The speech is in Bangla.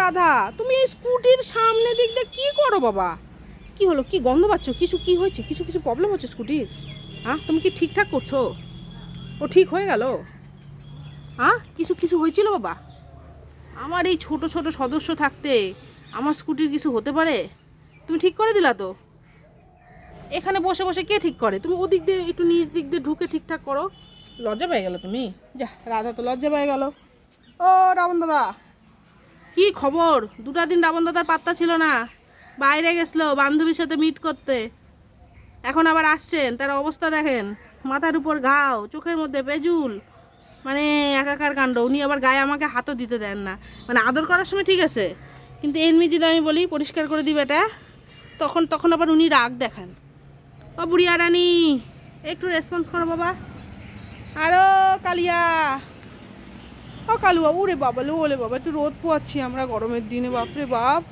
রাধা, তুমি এই স্কুটির সামনে দিক দিয়ে কী করো বাবা? কি হলো, কি গন্ধ পাচ্ছ? কিছু কি হয়েছে? কিছু কিছু প্রবলেম হচ্ছে স্কুটির? হ্যাঁ, তুমি কি ঠিকঠাক করছো? ও ঠিক হয়ে গেল? হ্যাঁ, কিছু কিছু হয়েছিল বাবা? আমার এই ছোট ছোট সদস্য থাকতে আমার স্কুটির কিছু হতে পারে? তুমি ঠিক করে দিলা তো? এখানে বসে বসে কে ঠিক করে? তুমি ওদিক দিয়ে একটু নিচ দিক দিয়ে ঢুকে ঠিকঠাক করো। লজ্জা পেয়ে গেল তুমি? যা, রাধা তো লজ্জা পেয়ে গেল। ও রাবণ দাদা, কি খবর? দুটা দিন রাবণ দাদার পাত্তা ছিল না, বাইরে গেছিলো বান্ধবীর সাথে মিট করতে। এখন আবার আসছেন, তার অবস্থা দেখেন। মাথার উপর ঘাও, চোখের মধ্যে পেজুল, মানে একাকার কাণ্ড। উনি আবার গায়ে আমাকে হাতও দিতে দেন না। মানে আদর করার সময় ঠিক আছে, কিন্তু এমনি যদি আমি বলি পরিষ্কার করে দিবে এটা, তখন তখন আবার উনি রাগ দেখান। ও বুড়িয়া রানী, একটু রেসপন্স করো বাবা। আরো কালিয়া, ও কালুয়া, ওরে বাবা লো, ওলে বাবা, একটু রোদ পোয়াচ্ছি আমরা গরমের দিনে, বাপরে বাপ।